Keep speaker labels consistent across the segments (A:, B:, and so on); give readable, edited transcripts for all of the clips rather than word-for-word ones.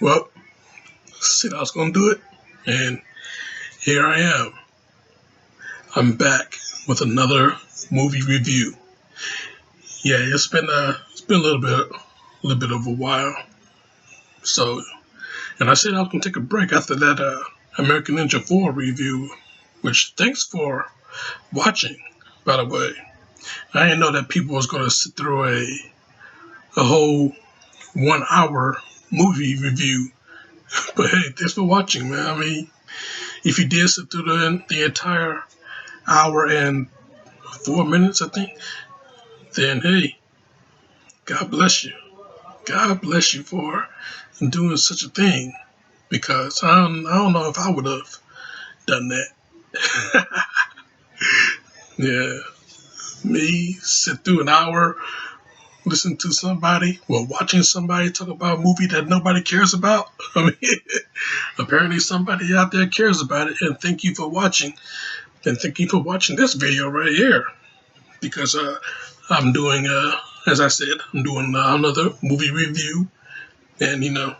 A: Well, said I was gonna do it, and here I am. I'm back with another movie review. Yeah, it's been a little bit of a while. So, and I said I was gonna take a break after that American Ninja 4 review. Which thanks for watching, by the way. I didn't know that people was gonna sit through a whole 1 hour movie review. But hey, thanks for watching, man. I mean, if you did sit through the entire hour and 4 minutes, I think, then hey, God bless you. God bless you for doing such a thing because I don't know if I would have done that. Yeah, me sit through an hour, listen to somebody, well, watching somebody talk about a movie that nobody cares about. I mean, apparently somebody out there cares about it, and thank you for watching. And thank you for watching this video right here because I'm doing, as I said, I'm doing another movie review, and the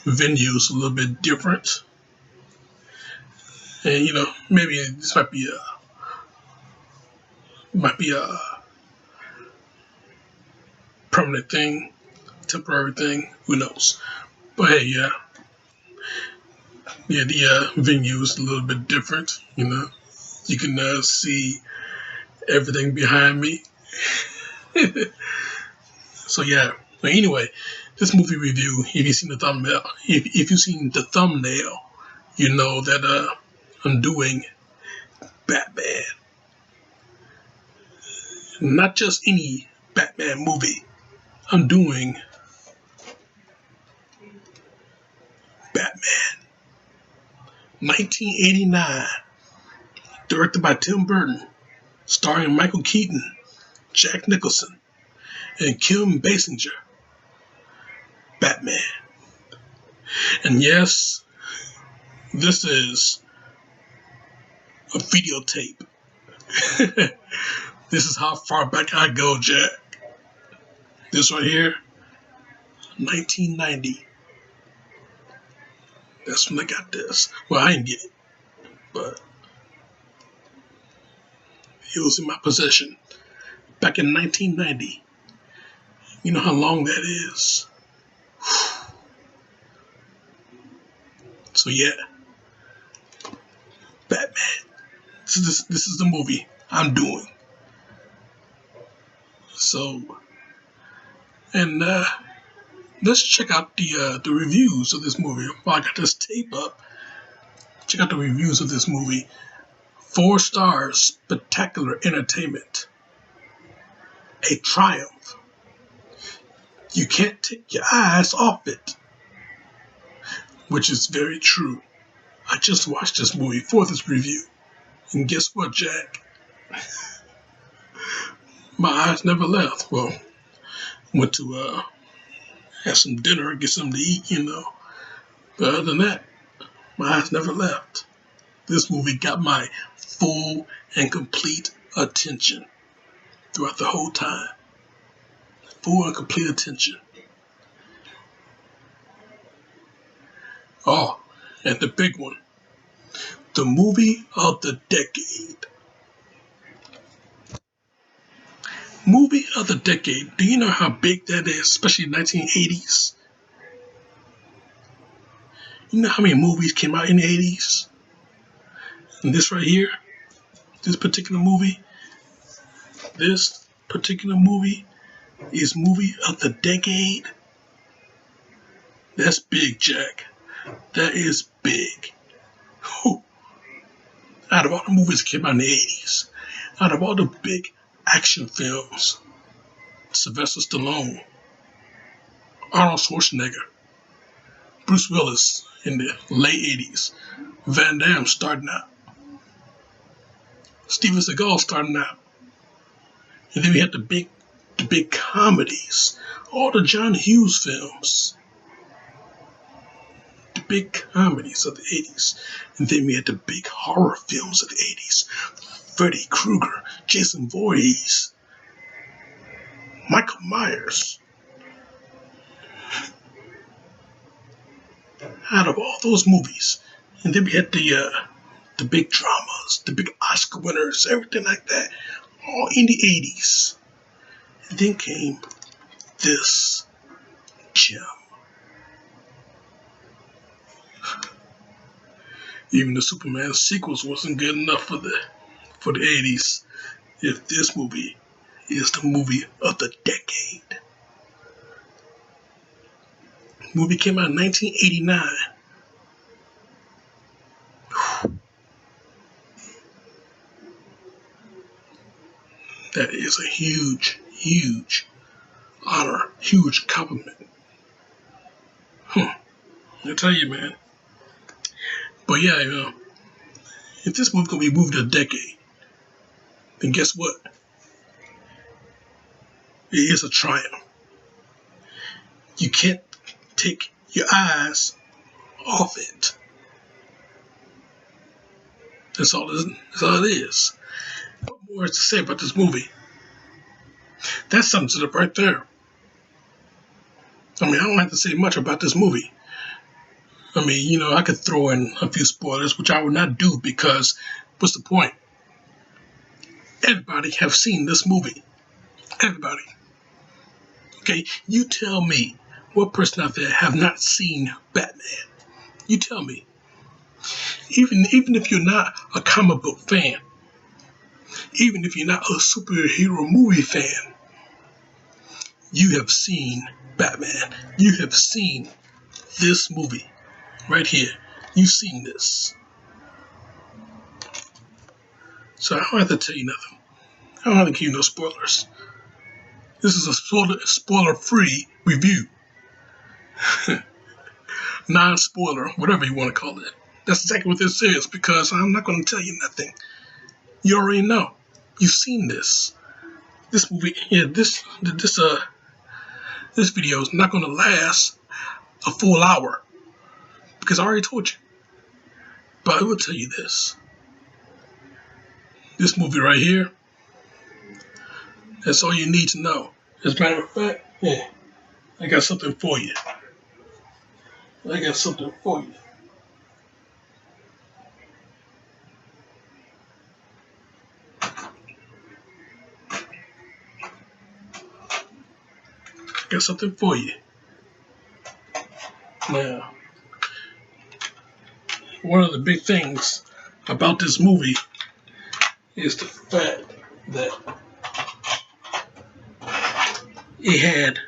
A: venue's a little bit different, and maybe this might be a permanent thing, temporary thing, who knows? But hey, yeah, the venue is a little bit different. You can see everything behind me. So yeah. But anyway, this movie review, if you've seen the thumbnail, if you've seen the thumbnail, you know that I'm doing Batman. Not just any Batman movie. I'm doing Batman 1989, directed by Tim Burton, starring Michael Keaton, Jack Nicholson, and Kim Basinger. Batman. And yes, this is a videotape. This is how far back I go, Jack. This right here, 1990. That's when I got this. Well, I didn't get it, but it was in my possession back in 1990. You know how long that is. So yeah, Batman. This is the movie I'm doing. So, and let's check out the reviews of this movie. While I got this tape up, check out the reviews of this movie. 4 stars, spectacular entertainment. A triumph. You can't take your eyes off it. Which is very true. I just watched this movie for this review. And guess what, Jack? My eyes never left. Well, went to have some dinner, get something to eat. But other than that, my eyes never left. This movie got my full and complete attention throughout the whole time. Full and complete attention. Oh, and the big one. The movie of the decade. Movie of the decade. Do you know how big that is, especially 1980s? You know how many movies came out in the 80s? And this right here, this particular movie is movie of the decade. That's big, Jack. That is big. Whew. Out of all the movies that came out in the 80s, out of all the big action films, Sylvester Stallone, Arnold Schwarzenegger, Bruce Willis in the late 80s, Van Damme starting out, Steven Seagal starting out. And then we had the big comedies, all the John Hughes films, the big comedies of the 80s. And then we had the big horror films of the 80s. Freddy Krueger, Jason Voorhees, Michael Myers. out of all those movies. And then we had the big dramas, the big Oscar winners, everything like that, all in the 80s. And then came this gem. Even the Superman sequels wasn't good enough for the 80s. If this movie is the movie of the decade. The movie came out in 1989. That is a huge, huge honor, huge compliment. I tell you, man. But yeah, if this movie gonna be movie of the decade, then guess what? It is a triumph. You can't take your eyes off it. That's all it is. What more is to say about this movie? That sums it up right there. I mean, I don't have to say much about this movie. I mean, I could throw in a few spoilers, which I would not do because what's the point? Everybody have seen this movie. Everybody. Okay, you tell me what person out there have not seen Batman. You tell me. Even if you're not a comic book fan, even if you're not a superhero movie fan, you have seen Batman. You have seen this movie right here. You've seen this. So I don't have to tell you nothing. I don't have to give you no spoilers. This is a spoiler-free review. Non-spoiler, whatever you want to call it. That's exactly what this is because I'm not going to tell you nothing. You already know. You've seen this. This movie, this video is not going to last a full hour because I already told you. But I will tell you this. This movie right here, that's all you need to know. As a matter of fact, I got something for you. Now, one of the big things about this movie is the fact that it had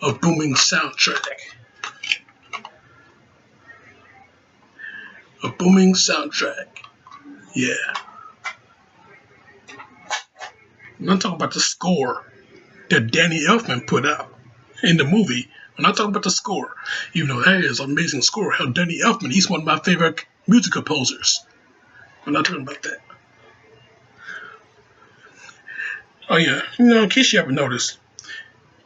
A: a booming soundtrack. A booming soundtrack. Yeah. I'm not talking about the score that Danny Elfman put out in the movie. I'm not talking about the score. Even though that is an amazing score. Hell, Danny Elfman, he's one of my favorite music composers. I'm not talking about that. Oh yeah, in case you haven't noticed,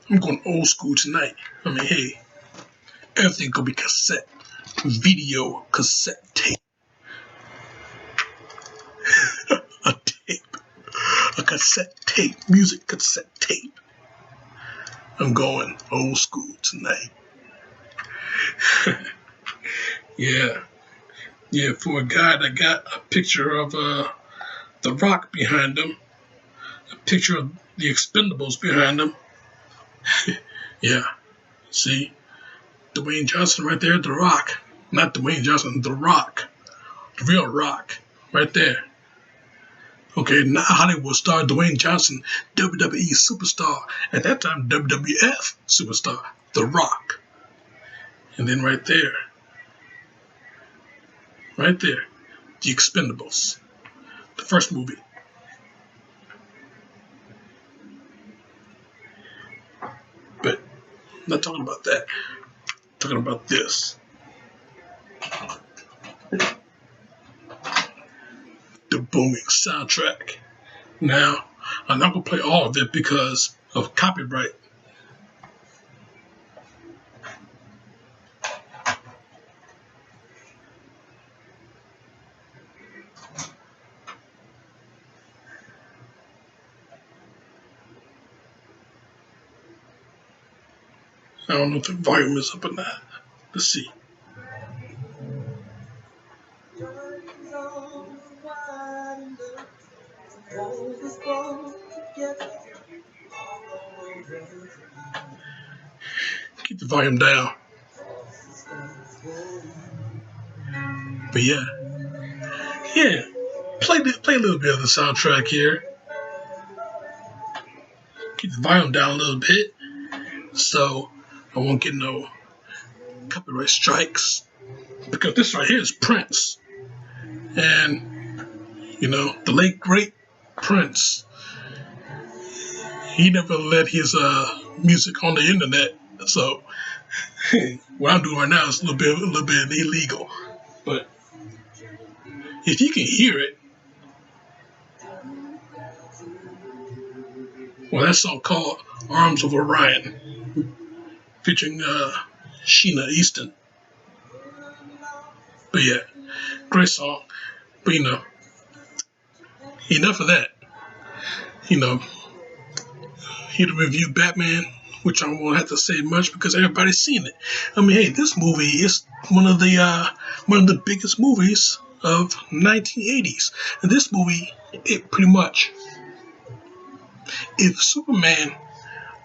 A: I'm going old school tonight. I mean, hey, everything gonna be cassette, video, cassette tape. A tape. A cassette tape. Music cassette tape. I'm going old school tonight. Yeah. Yeah, for a guy that got a picture of The Rock behind him, a picture of the Expendables behind him. Yeah. See? Dwayne Johnson right there, The Rock. Not Dwayne Johnson, The Rock. The real Rock. Right there. Okay, not Hollywood star Dwayne Johnson, WWE superstar. At that time, WWF superstar, The Rock. And then right there, The Expendables. The first movie. But I'm not talking about that. I'm talking about this. The booming soundtrack. Now, I'm not going to play all of it because of copyright. I don't know if the volume is up or not. Let's see. Keep the volume down. But yeah, yeah. Play a little bit of the soundtrack here. Keep the volume down a little bit, so I won't get no copyright strikes. Because this right here is Prince, and the late great Prince. He never let his music on the internet, so what I'm doing right now is a little bit illegal. But if you can hear it, well, that song called "Arms of Orion," featuring Sheena Easton. But yeah, great song. But enough of that. You know, here to review Batman, which I won't have to say much because everybody's seen it. I mean, hey, this movie is one of the biggest movies of 1980s, and this movie, it pretty much, if Superman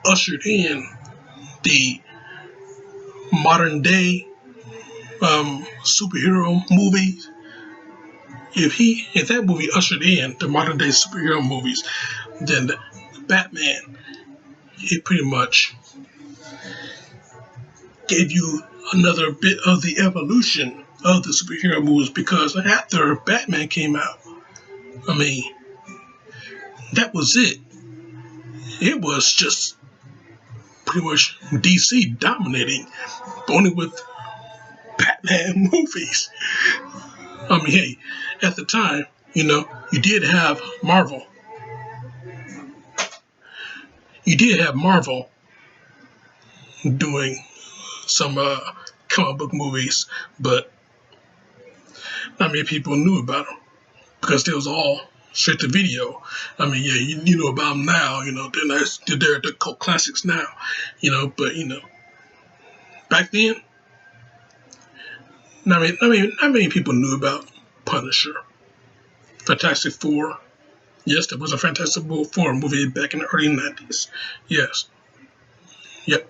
A: ushered in the modern day superhero movies, if that movie ushered in the modern day superhero movies, then the Batman, it pretty much gave you another bit of the evolution of the superhero movies, because after Batman came out, I mean, that was it. It was just pretty much DC dominating, only with Batman movies. I mean, hey, at the time, you did have Marvel. You did have Marvel doing some comic book movies, but not many people knew about them because they was all straight to video. I mean, yeah, you know about them now. They're the cult classics now. But back then, not many people knew about Punisher, Fantastic Four. Yes, there was a Fantastic Four movie back in the early 90s. Yes. Yep.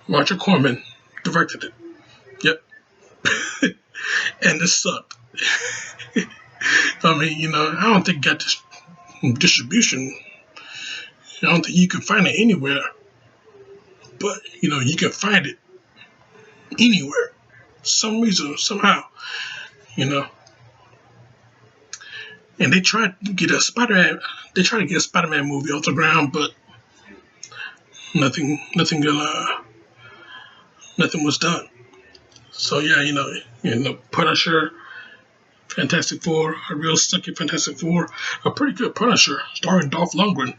A: Roger Corman directed it. Yep. And it sucked. I mean, I don't think it got this distribution. I don't think you can find it anywhere. But, you can find it anywhere. Some reason, somehow, And they tried to get a Spider-Man. They tried to get a Spider-Man movie off the ground, but nothing was done. So yeah, Punisher, Fantastic Four, a real sucky Fantastic Four, a pretty good Punisher starring Dolph Lundgren.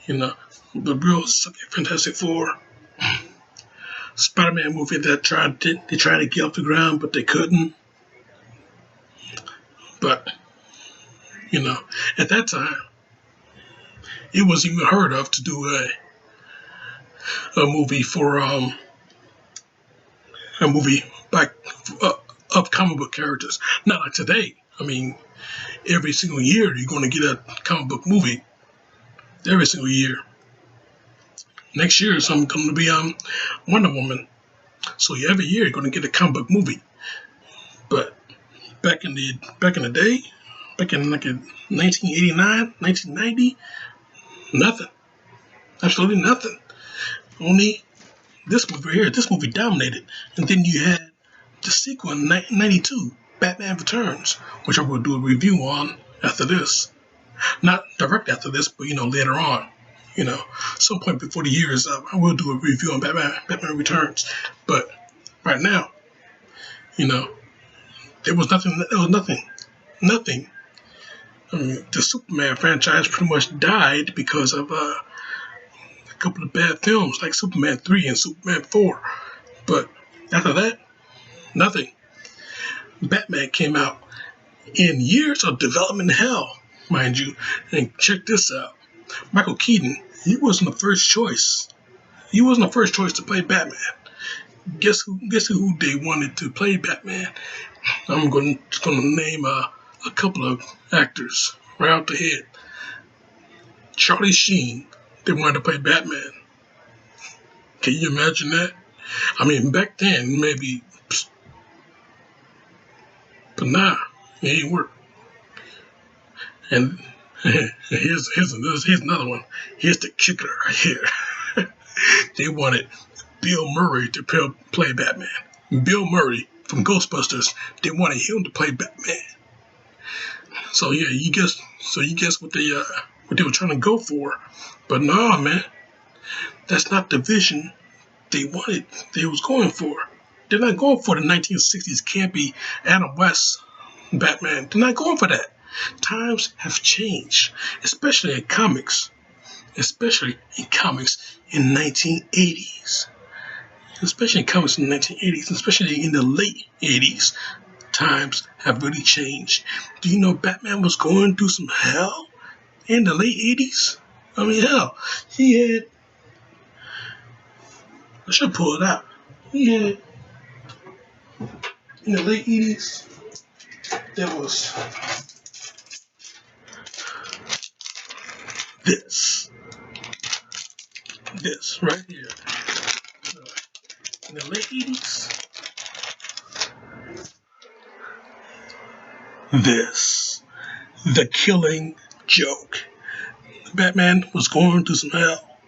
A: The real sucky Fantastic Four. Spider-Man movie that they tried to get off the ground, but they couldn't. But at that time, it wasn't even heard of to do a movie for a movie by of comic book characters. Not like today. I mean, every single year you're going to get a comic book movie. Every single year. Next year is going to be Wonder Woman. So every year you're going to get a comic book movie. But back in the day, back in like 1989, 1990, nothing. Absolutely nothing. Only this movie here. This movie dominated. And then you had the sequel in 1992, Batman Returns, which I will do a review on after this. Not direct after this, but later on. Some point before the year is up, I will do a review on Batman Returns. But right now, there was nothing. Nothing. I mean, the Superman franchise pretty much died because of a couple of bad films like Superman 3 and Superman 4. But after that, nothing. Batman came out in years of development hell, mind you. And check this out. Michael Keaton, he wasn't the first choice. He wasn't the first choice to play Batman. Guess who they wanted to play Batman? I'm going to name a couple of actors right out the head. Charlie Sheen, they wanted to play Batman. Can you imagine that? I mean, back then, maybe, but nah, it ain't work. And here's another one. Here's the kicker right here. They wanted Bill Murray to play Batman. Bill Murray from Ghostbusters, they wanted him to play Batman. So yeah, you guess what they were trying to go for. But nah, man, that's not the vision they was going for. They're not going for the 1960s campy Adam West Batman. They're not going for that. Times have changed, especially in comics. Especially in comics in 1980s. Especially in comics in the 1980s, especially in the late 80s. Times have really changed. Do you know Batman was going through some hell in the late 80s? I mean, hell, he had, I should pull it out. He had, in the late 80s, there was this right here. In the late 80s, the Killing Joke. Batman was going through some hell.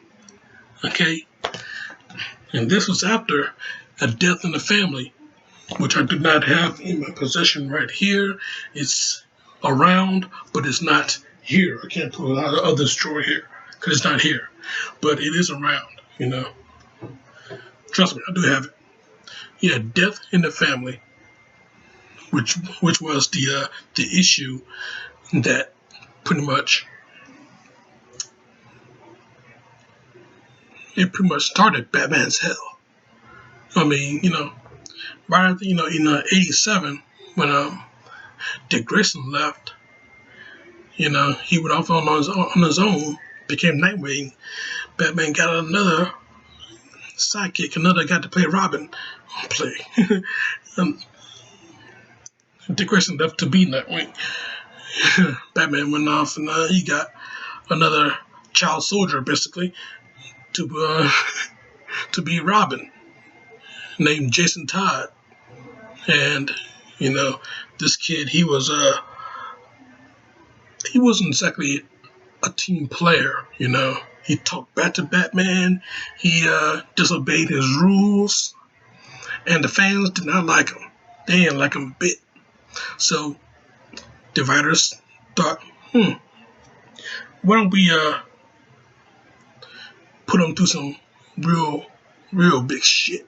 A: Okay? And this was after A Death in the Family, which I do not have in my possession right here. It's around, but it's not here. I can't pull it out of this drawer here because it's not here. But it is around, you know. Trust me, I do have it. Yeah, Death in the Family, which was the issue that pretty much started Batman's hell. I mean, you know, right after, in '87 when Dick Grayson left, you know, he went off on his own, became Nightwing. Batman got another sidekick, another guy to play Robin. Dick Grayson left to be Nightwing. Batman went off and he got another child soldier, basically, to be Robin, named Jason Todd. And, you know, this kid, he wasn't exactly a team player, you know. He talked back to Batman. He disobeyed his rules. And the fans did not like him. They didn't like him a bit. So the writers thought, why don't we put him through some real big shit.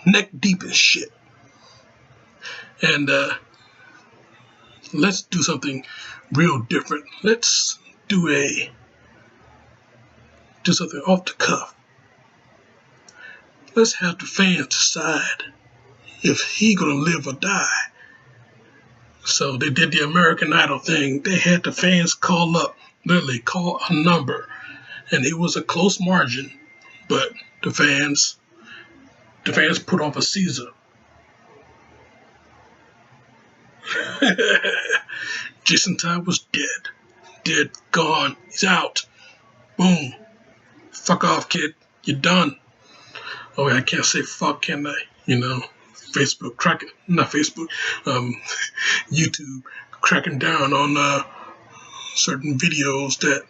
A: Neck deep in shit. And let's do something real different. Let's do something off the cuff. Let's have the fans decide if he gonna live or die. So they did the American Idol thing. They had the fans literally call a number, and it was a close margin, but the fans put off a Caesar. Jason Todd was dead, gone. He's out. Boom. Fuck off, kid. You're done. Oh, I can't say fuck, can I? You know, YouTube cracking down on certain videos that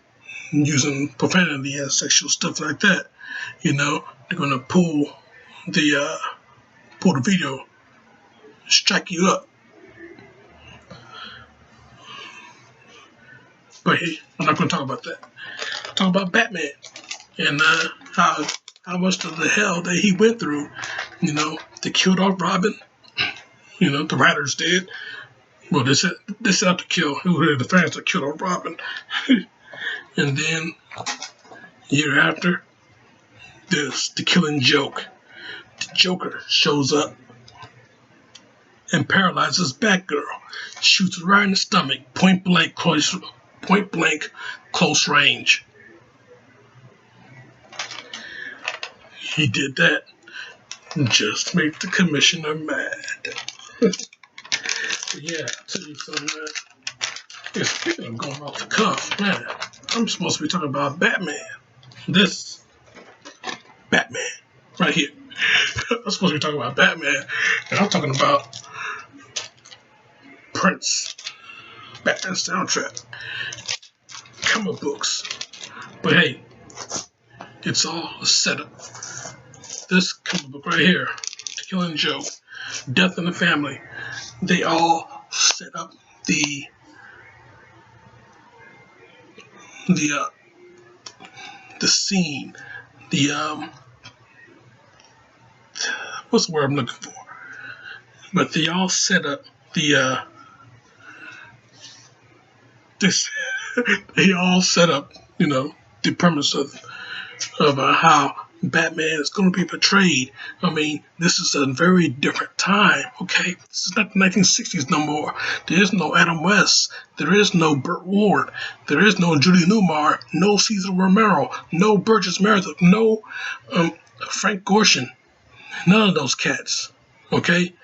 A: using profanity and sexual stuff like that. You know, they're gonna pull the video, strike you up. But hey, I'm not gonna talk about that. Talk about Batman and how much of the hell that he went through. You know, they killed off Robin. You know, the writers did. Well, they set out to kill. It was the fans that killed off Robin. And then, year after, there's the Killing Joke. The Joker shows up and paralyzes Batgirl. Shoots her right in the stomach, point blank, close range. He did that just to make the commissioner mad. Yeah, I'll tell you something, man. Yeah, speaking of going off the cuff, man, I'm supposed to be talking about Batman. This Batman right here. I'm supposed to be talking about Batman, and I'm talking about Prince, Batman soundtrack, comic books. But hey, it's all a setup. This comic book right here, Killing Joke, Death in the Family, they all set up the the scene, the what's the word I'm looking for? But they all set up the this they all set up, the premise of how Batman is going to be portrayed. I mean, this is a very different time, okay? This is not the 1960s no more. There is no Adam West. There is no Burt Ward. There is no Judy Newmar. No Cesar Romero. No Burgess Meredith. No Frank Gorshin. None of those cats, okay?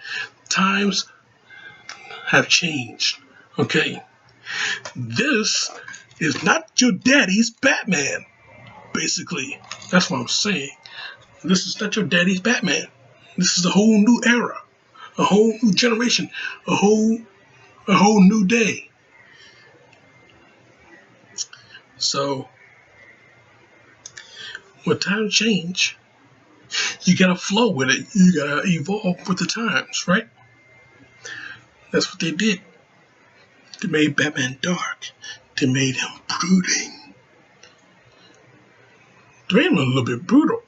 A: Times have changed, okay? This is not your daddy's Batman. Basically, that's what I'm saying. This is not your daddy's Batman. This is a whole new era, a whole new generation, a whole new day. So, when times change, you gotta flow with it. You gotta evolve with the times, right? That's what they did. They made Batman dark. They made him brooding. They made him a little bit brutal.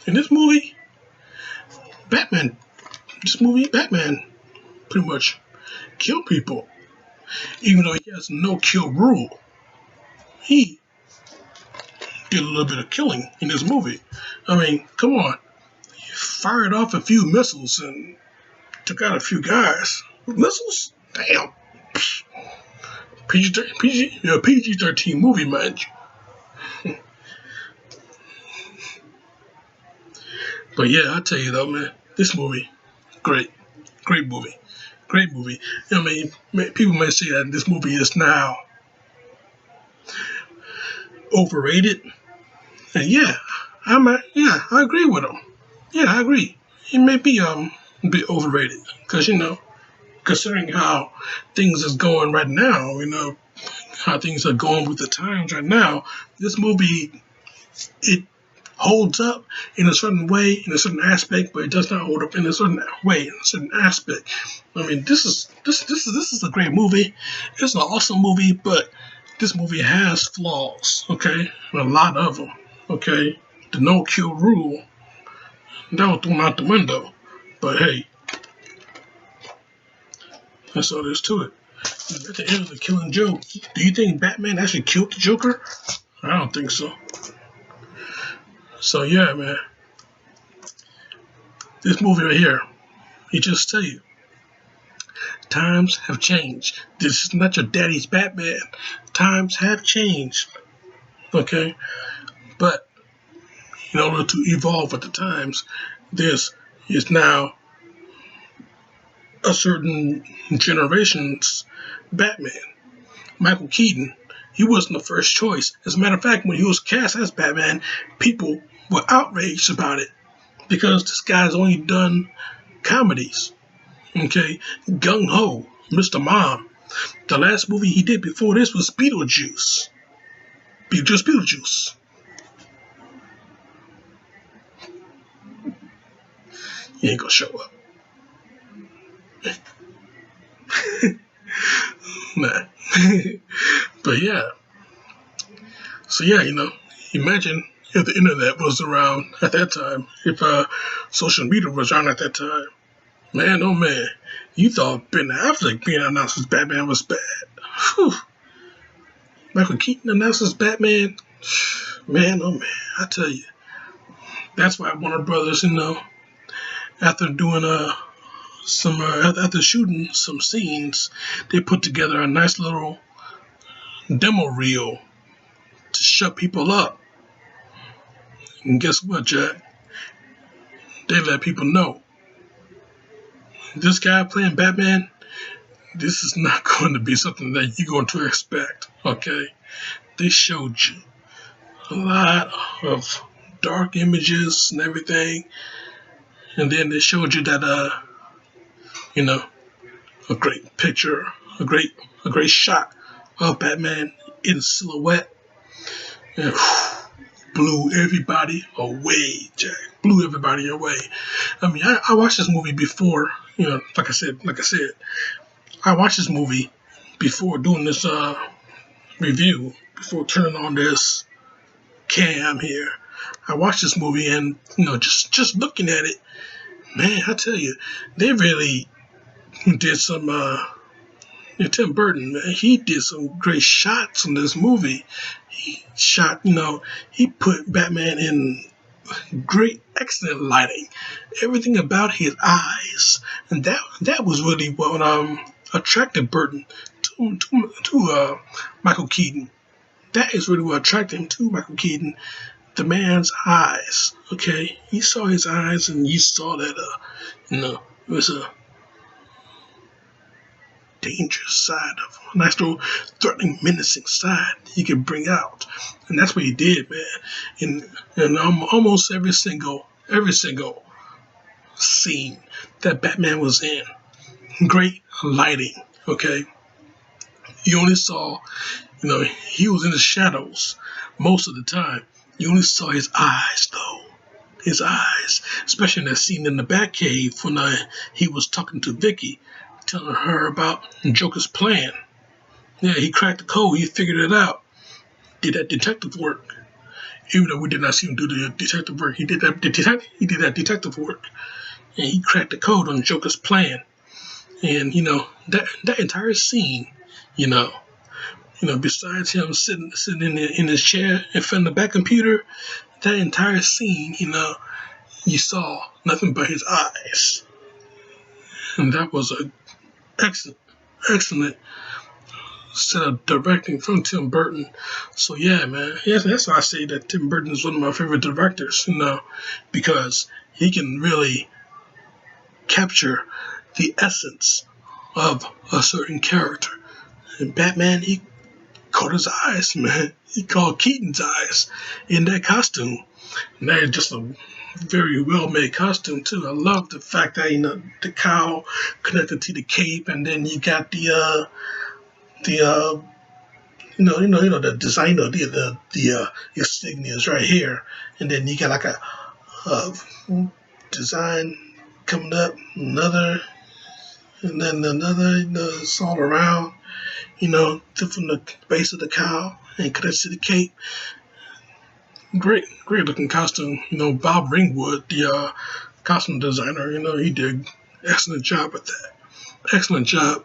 A: In this movie, Batman pretty much killed people. Even though he has no kill rule, he did a little bit of killing in this movie. I mean, come on. He fired off a few missiles and took out a few guys. Missiles? Damn. PG-13 movie, mind you. But yeah, I tell you though, man, this movie, great movie. I mean, people may say that this movie is now overrated, and I agree with them. Yeah, I agree. It may be a bit overrated because considering how things is going right now, how things are going with the times right now, this movie it holds up in a certain way, in a certain aspect, but it does not hold up in a certain way, in a certain aspect. I mean, this is a great movie. It's an awesome movie, but this movie has flaws, okay? A lot of them, okay? The no kill rule, that was thrown out the window. But hey, that's all there is to it. At the end of the Killing Joke, do you think Batman actually killed the Joker? I don't think so. So yeah, man, this movie right here, he just tell you, times have changed. This is not your daddy's Batman. Times have changed, okay? But in order to evolve with the times, this is now a certain generation's Batman. Michael Keaton, he wasn't the first choice. As a matter of fact, when he was cast as Batman, people were outraged about it because this guy's only done comedies. Okay, Gung Ho, Mr. Mom. The last movie he did before this was Beetlejuice. Beetlejuice. He ain't gonna show up. Nah. But yeah. So yeah, imagine if the internet was around at that time, if social media was around at that time. Man, oh man, you thought Ben Affleck being announced as Batman was bad. Whew. Michael Keaton announced as Batman. Man, oh man, I tell you. That's why Warner Brothers, after doing after shooting some scenes, they put together a nice little demo reel to shut people up. And guess what, Jack? They let people know. This guy playing Batman, this is not going to be something that you're going to expect, okay? they showed you a lot of dark images and everything, and then they showed you that you know, a great picture, a great shot of Batman in silhouette, and blew everybody away, Jack. Blew everybody away. I mean, I watched this movie before, like I said, I watched this movie before doing this review, before turning on this cam here. I watched this movie and, just looking at it, man, I tell you, they really did some, Tim Burton, man, he did some great shots in this movie. He shot, he put Batman in great, excellent lighting. Everything about his eyes, and that was really what attracted Burton to Michael Keaton. That is really what attracted him to Michael Keaton. The man's eyes. Okay, you saw his eyes, and you saw that it was a dangerous side of a nice little threatening, menacing side he could bring out, and that's what he did, man. In almost every single scene that Batman was in, great lighting. Okay, you only saw, he was in the shadows most of the time. You only saw his eyes, though. His eyes, especially in that scene in the Batcave when he was talking to Vicky, telling her about Joker's plan. Yeah, he cracked the code. He figured it out. Did that detective work. Even though we did not see him do the detective work, he did that detective work, and he cracked the code on Joker's plan. And that entire scene, besides him sitting in his chair in front of the back computer, that entire scene, you saw nothing but his eyes, and that was a excellent set of directing from Tim Burton. So yeah, man, that's why I say that Tim Burton is one of my favorite directors, because he can really capture the essence of a certain character. And Batman, he caught his eyes, man. He caught Keaton's eyes in that costume. And that is just a very well-made costume too. I love the fact that the cowl connected to the cape, and then you got the the design of the insignias right here, and then you got like a design coming up, another, and then another. It's all around, from the base of the cowl and connected to the cape. Great looking costume. Bob Ringwood, the costume designer, he did excellent job with that. Excellent job.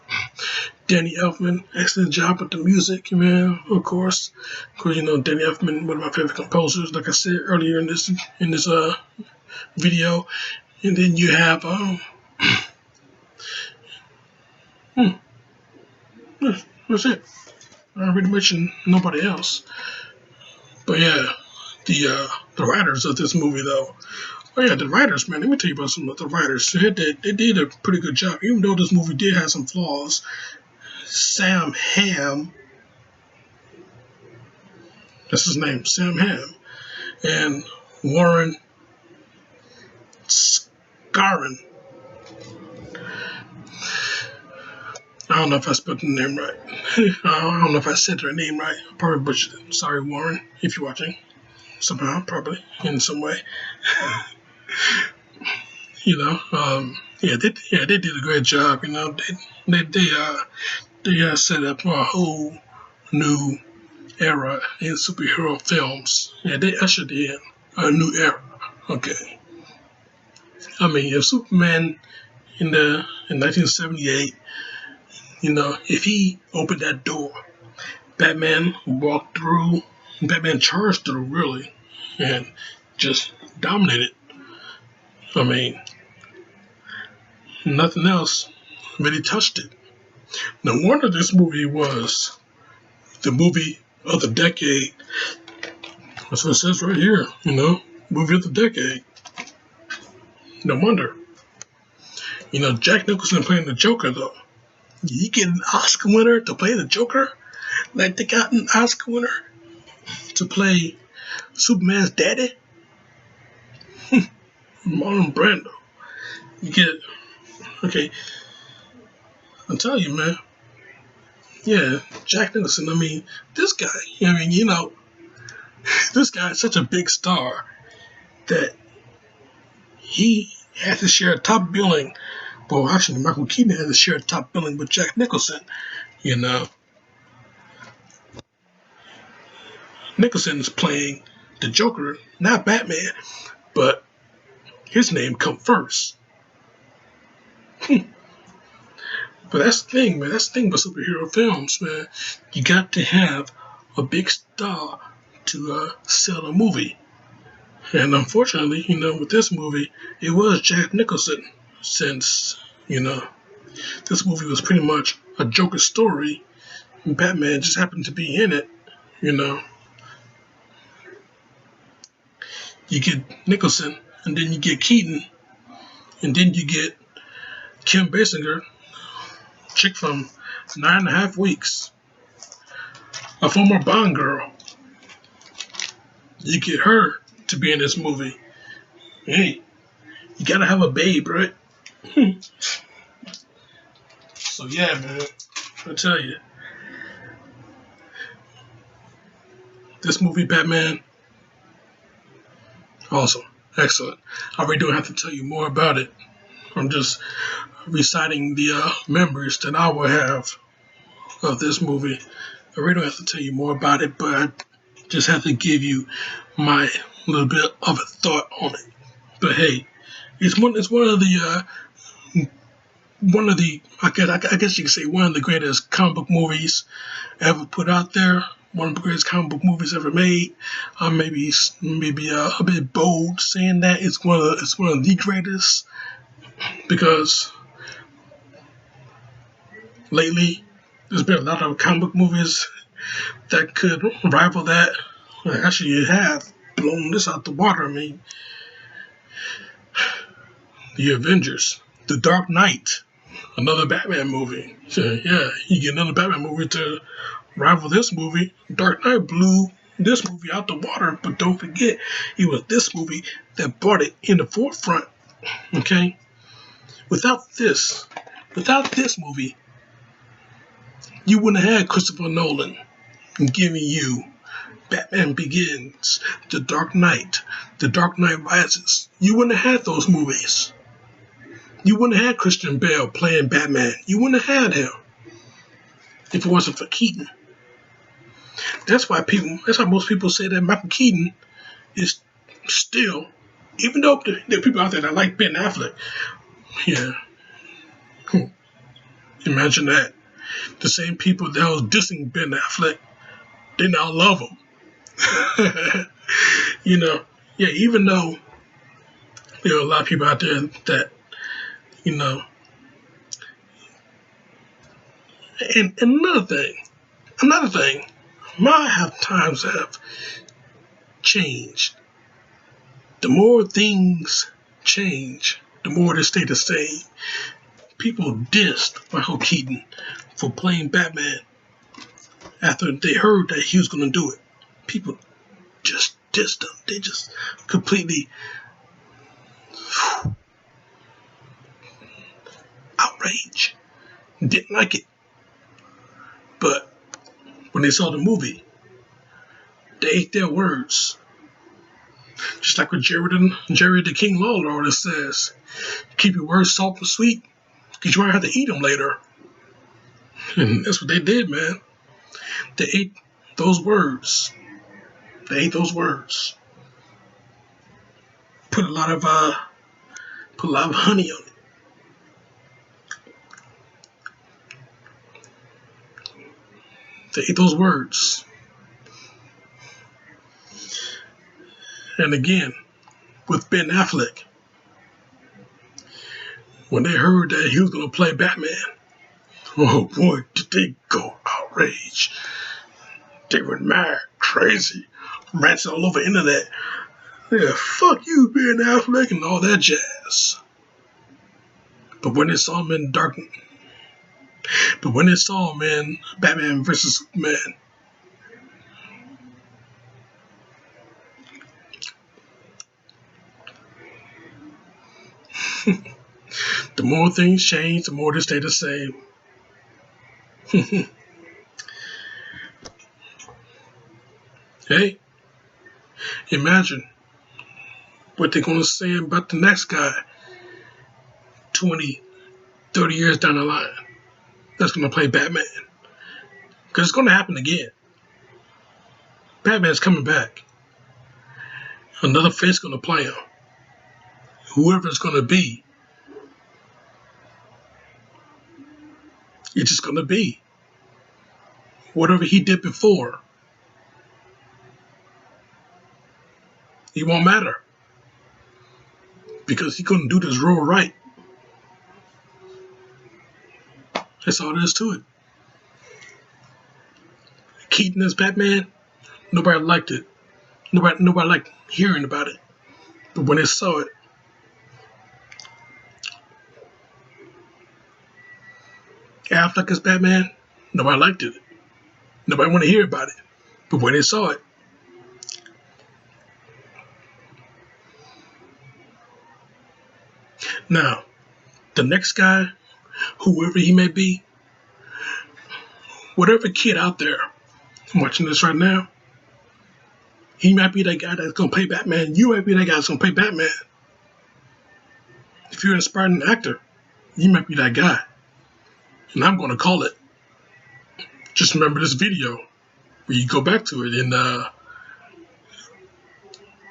A: Danny Elfman, excellent job with the music, man. Of course, Danny Elfman, one of my favorite composers, like I said earlier in this video. And then you have that's it. I already mentioned nobody else. But yeah, the writers of this movie, though. Oh yeah, the writers, man. Let me tell you about some of the writers. They did a pretty good job, even though this movie did have some flaws. Sam Hamm, that's his name, Sam Hamm, and Warren Scarron. I don't know if I spelled the name right. I don't know if I said their name right. I probably butchered it. Sorry, Warren, if you're watching. Somehow, probably, in some way. They did a great job. They set up a whole new era in superhero films. Yeah, they ushered in a new era. Okay, I mean, if Superman in 1978, if he opened that door, Batman charged through, really, and just dominated. I mean, nothing else really touched it. No wonder this movie was the movie of the decade. That's what it says right here, movie of the decade. No wonder. Jack Nicholson playing the Joker, though. You get an Oscar winner to play the Joker? Like, they got an Oscar winner to play Superman's daddy, Marlon Brando. You get, okay, I'm telling you, man. Yeah, Jack Nicholson. I mean, this guy. I mean, this guy is such a big star that he had to share a top billing. Well, actually, Michael Keaton had to share a top billing with Jack Nicholson. You know, Nicholson is playing the Joker, not Batman, but his name come first. But that's the thing, man. That's the thing with superhero films, man. You got to have a big star to sell a movie. And unfortunately, with this movie, it was Jack Nicholson. Since, this movie was pretty much a Joker story, and Batman just happened to be in it, you know. You get Nicholson, and then you get Keaton, and then you get Kim Basinger, chick from 9.5 Weeks, a former Bond girl. You get her to be in this movie. Hey, you gotta have a babe, right? So yeah, man, I tell you, this movie, Batman, awesome, excellent. I really don't have to tell you more about it. I'm just reciting the memories that I will have of this movie. I really don't have to tell you more about it, but I just have to give you my little bit of a thought on it. But hey, it's one of the I guess you could say one of the greatest comic book movies ever put out there. One of the greatest comic book movies ever made. Maybe a bit bold saying that it's one of the greatest, because lately there's been a lot of comic book movies that could rival that. Actually, you have blown this out the water. I mean, the Avengers, The Dark Knight, another Batman movie. So yeah, you get another Batman movie to rival this movie. Dark Knight blew this movie out the water, but don't forget, it was this movie that brought it in the forefront. Okay, without this movie, you wouldn't have had Christopher Nolan giving you Batman Begins, The Dark Knight Rises. You wouldn't have had those movies. You wouldn't have had Christian Bale playing Batman. You wouldn't have had him if it wasn't for Keaton. That's why most people say that Michael Keaton is still, even though there are people out there that like Ben Affleck. Yeah. Imagine that. The same people that was dissing Ben Affleck, they now love him. Yeah, even though there are a lot of people out there that, and another thing, my times have changed. The more things change, the more they stay the same. People dissed Michael Keaton for playing Batman after they heard that he was going to do it. People just dissed him. They just completely outraged. Didn't like it. But when they saw the movie, they ate their words. Just like what Jerry the King Lawler always says, keep your words salt and sweet, because you might have to eat them later. And that's what they did, man. They ate those words. Put a lot of honey on it. They ate those words. And again, with Ben Affleck, when they heard that he was going to play Batman, oh boy, did they go outraged. They were mad, crazy, ranting all over the internet. Yeah, fuck you, Ben Affleck, and all that jazz. But when they saw him in Batman vs. Superman, The more things change, the more they stay the same. Hey, imagine what they're going to say about the next guy 20, 30 years down the line that's going to play Batman. Because it's going to happen again. Batman's coming back. Another face going to play him. Whoever it's going to be, it's just going to be. Whatever he did before, it won't matter. Because he couldn't do this role right. That's all there is to it. Keaton as Batman, nobody liked it. Nobody liked hearing about it. But when they saw it, Affleck as Batman, nobody liked it. Nobody wanted to hear about it. But when they saw it, now, the next guy, whoever he may be, whatever kid out there watching this right now, he might be that guy that's going to play Batman. You might be that guy that's going to play Batman. If you're an aspiring actor, you might be that guy. And I'm going to call it. Just remember this video where you go back to it in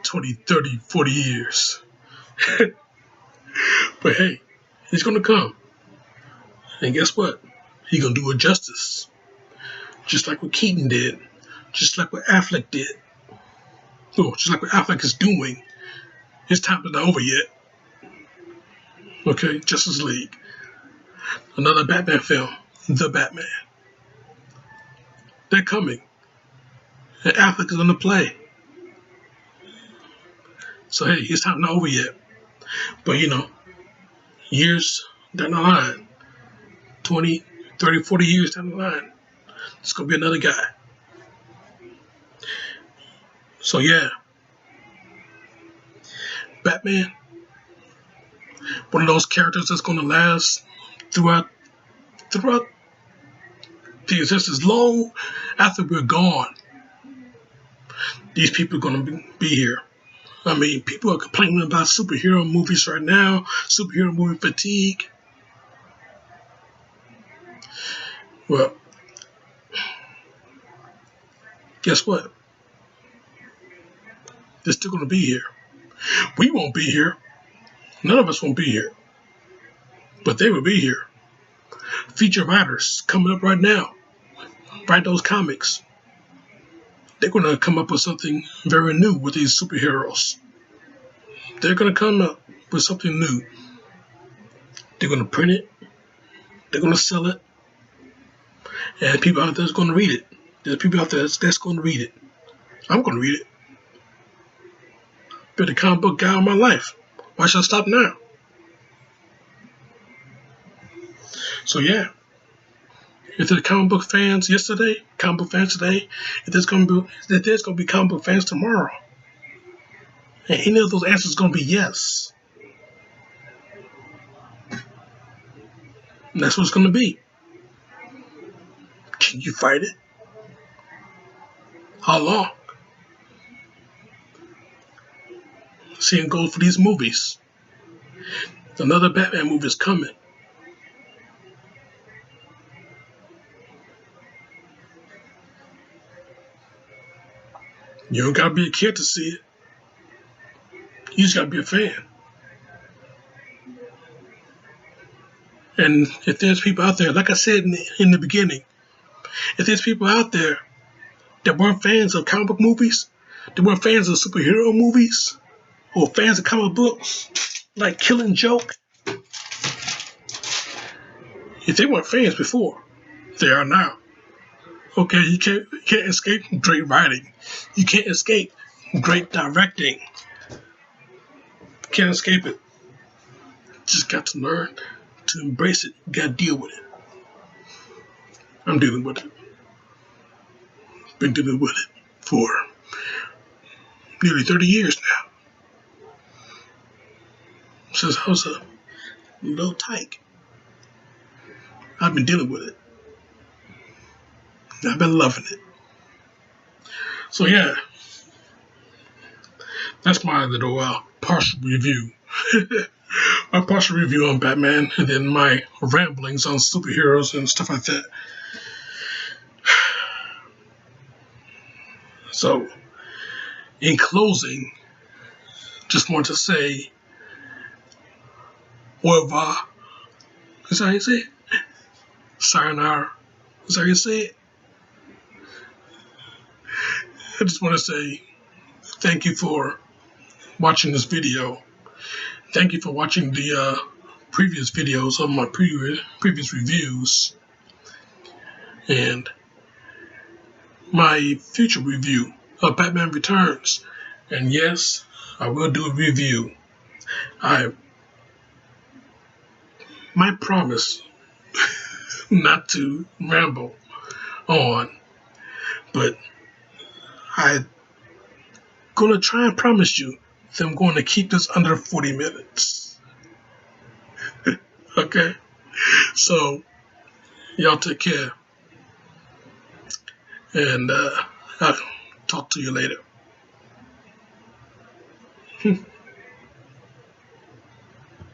A: 20, 30, 40 years. But hey, he's going to come. And guess what? He's going to do it justice. Just like what Keaton did. Just like what Affleck did. Oh, just like what Affleck is doing. His time is not over yet. Okay, Justice League. Another Batman film. The Batman. They're coming. And Affleck is on the play. So hey, his time not over yet. But you know, years down the line, 20, 30, 40 years down the line, it's going to be another guy. So yeah, Batman, one of those characters that's going to last throughout the existence long after we're gone. These people are going to be here. I mean, people are complaining about superhero movies right now, superhero movie fatigue. Well, guess what? They're still going to be here. We won't be here. None of us won't be here. But they will be here. Feature writers coming up right now. Write those comics. They're going to come up with something very new with these superheroes. They're going to come up with something new. They're going to print it. They're going to sell it. And people out there is going to read it. There's people out there that's going to read it. I'm going to read it. Been a comic book guy all my life. Why should I stop now? So yeah. If there's comic book fans yesterday, comic book fans today, if there's going to be comic book fans tomorrow, and any of those answers is going to be yes. And that's what it's going to be. Can you fight it? How long? Same goes for these movies. Another Batman movie is coming. You don't gotta be a kid to see it. You just gotta be a fan. And if there's people out there, like I said in the beginning, if there's people out there that weren't fans of comic book movies, that weren't fans of superhero movies, or fans of comic books, like Killing Joke, if they weren't fans before, they are now. Okay, you can't escape great writing. You can't escape great directing. You can't escape it. Just got to learn to embrace it. You got to deal with it. I'm dealing with it. Been dealing with it for nearly 30 years now. Since I was a a little tight. I've been dealing with it. I've been loving it. So yeah, that's my little partial review. My partial review on Batman, and then my ramblings on superheroes and stuff like that. So, in closing, just want to say, au revoir. Is that how you say it? Sayonara. Is that how you say it? I just want to say thank you for watching this video. Thank you for watching the previous videos of my previous reviews and my future review of Batman Returns. And yes, I will do a review. I might promise not to ramble on, but I'm gonna try and promise you that I'm going to keep this under 40 minutes. Okay? So, y'all take care. And I'll talk to you later.